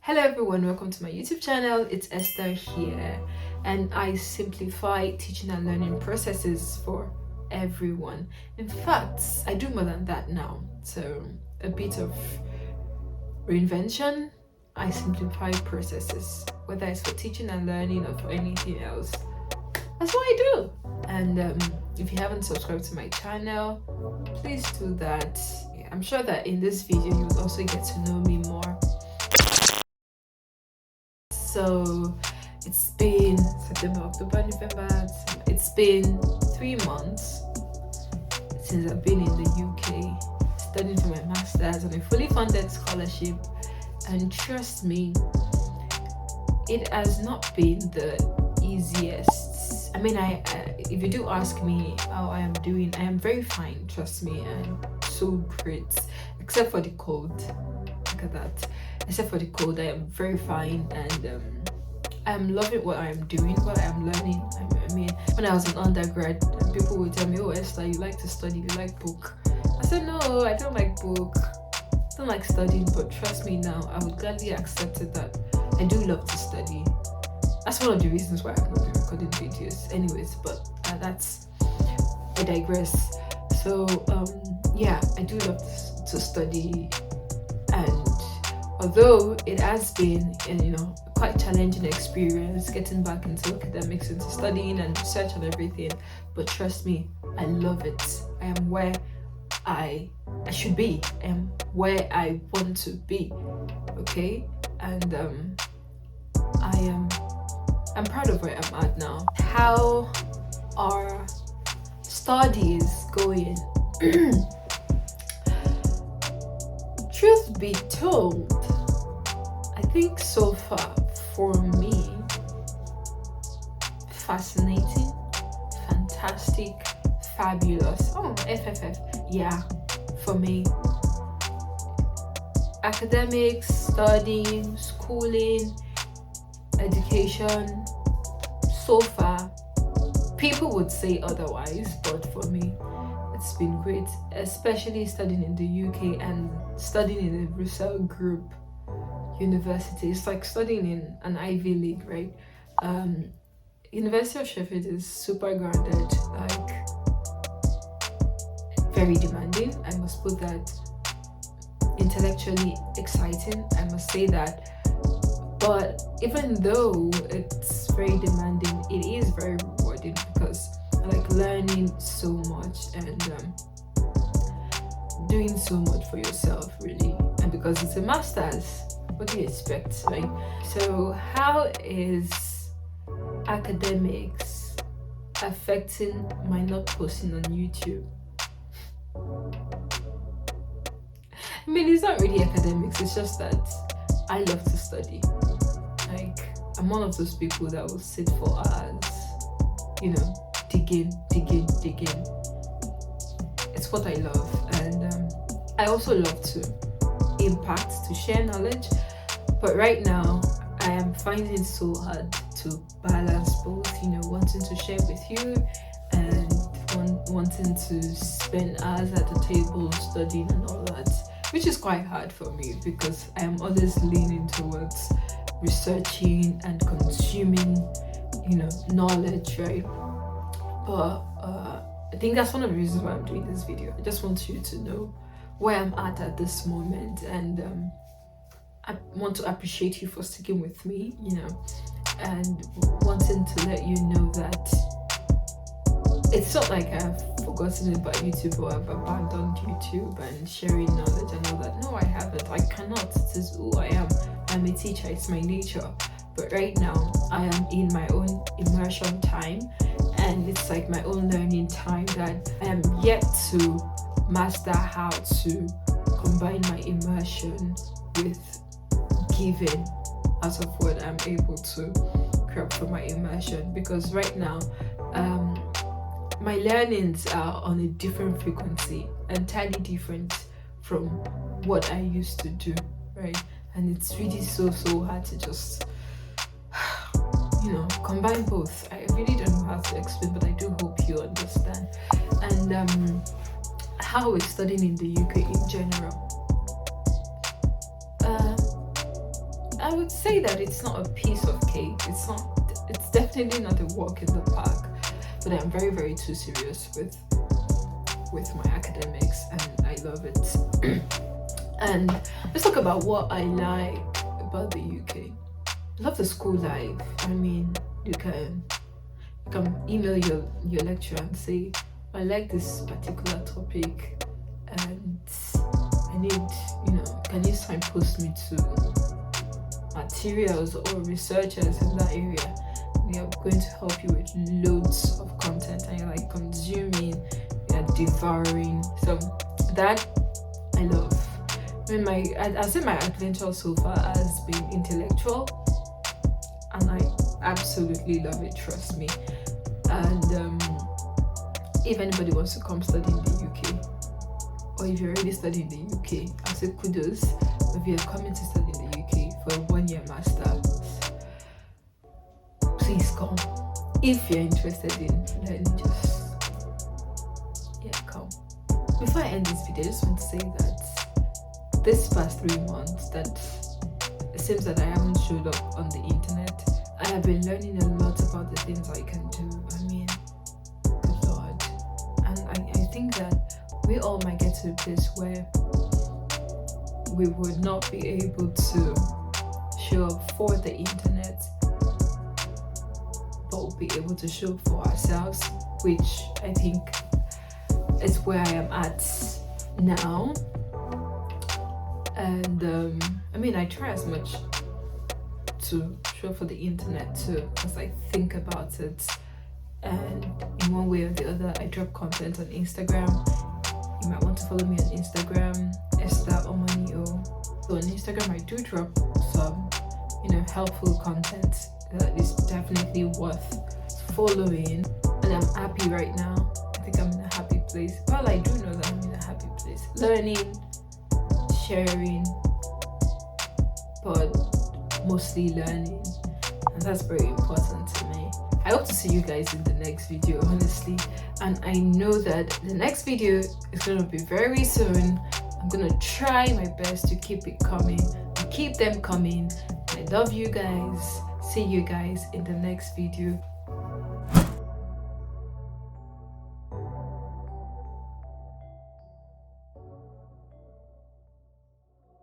Hello everyone, welcome to my YouTube channel. It's Esther here, and I simplify teaching and learning processes for everyone. In fact, I do more than that now. So a bit of reinvention. I simplify processes, whether it's for teaching and learning or for anything else. That's what I do. And if you haven't subscribed to my channel, please do that. I'm sure that in this video you'll also get to know me more. So it's been September, October, November. It's been 3 months since I've been in the UK studying for my master's on a fully funded scholarship, and trust me, it has not been the easiest. I mean, if you do ask me how I am doing, I am very fine. Trust me, I'm so great, except for the cold. Look at that. Except for the cold, I am very fine, and I'm loving what I'm doing, what I'm learning. I mean, when I was an undergrad, people would tell me, "Oh, Esther, you like to study, you like book." I said, "No, I don't like book. I don't like studying." But trust me, now I would gladly accept it that I do love to study. That's one of the reasons why I'm not recording videos, anyways. But I digress. So yeah, I do love to study, and although it has been, quite challenging experience getting back into academics, into studying and research and everything, but trust me, I love it. I am where I should be. I am where I want to be. Okay, and I'm proud of where I'm at now. How are studies going? Truth be told, I think so far for me, fascinating, fantastic, fabulous. Oh, FFF, yeah, for me. Academics, studying, schooling, education, so far. People would say otherwise, but for me, it's been great, especially studying in the UK and studying in a Brussels group university. It's like studying in an Ivy League, right? University of Sheffield is super grounded, like very demanding. I must put that. Intellectually exciting, I must say that. But even though it's very demanding, it is very rewarding because I like learning so much and doing so much for yourself, really. And because it's a master's, what do you expect, right? So how is academics affecting my not posting on YouTube? I mean, it's not really academics, it's just that I love to study. Like, I'm one of those people that will sit for hours, digging. It's what I love, and I also love to impact, to share knowledge. But right now, I am finding it so hard to balance both, wanting to share with you and wanting to spend hours at the table studying and all that, which is quite hard for me because I am always leaning towards researching and consuming, knowledge, right? But I think that's one of the reasons why I'm doing this video. I just want you to know where I'm at this moment, and I want to appreciate you for sticking with me, and wanting to let you know that it's not like I've forgotten about YouTube or I've abandoned YouTube and sharing knowledge and all that. No, I haven't. I cannot. It is who I am. I'm a teacher. It's my nature. But right now, I am in my own immersion time, and it's like my own learning time that I am yet to master how to combine my immersion with giving out of what I'm able to grab from my immersion. Because right now, my learnings are on a different frequency, entirely different from what I used to do, right? And it's really so hard to just combine both. I really don't know how to explain, but I do hope you understand. And how we're studying in the UK in general. I would say that it's not a piece of cake. It's definitely not a walk in the park. But I'm very, very too serious with my academics, and I love it. And let's talk about what I like about the UK. I love the school life. I mean, you can email your lecturer and say, I like this particular topic and I need, can you signpost me to materials or researchers in that area? They are going to help you with loads of content, and you're like consuming, you're devouring. So that I love. I'd say my adventure so far has been intellectual, and I absolutely love it, trust me. And if anybody wants to come study in the UK, or if you're already studying in the UK, I'll say kudos. If you're coming to study in the UK for a 1-year master, please come. If you're interested in learning, come. Before I end this video, I just want to say that this past 3 months that it seems that I haven't showed up on the internet, I have been learning a lot about the things I can do. I mean, good Lord. And I think that we all might get to a place where we would not be able to show up for the internet, but we'll be able to show up for ourselves, which I think is where I am at now. And I mean, I try as much to show for the internet too, because I think about it, and in one way or the other I drop content on Instagram. You might want to follow me on Instagram, Esther Airemionkhale. So on Instagram I do drop some helpful content that is definitely worth following, and I'm happy right now. I think I'm in a happy place. Well, I do know that I'm in a happy place, learning, sharing, but mostly learning, and that's very important to me. I hope to see you guys in the next video, honestly, and I know that the next video is going to be very soon. I'm going to try my best to keep it coming, to keep them coming. I love you guys. See you guys in the next video.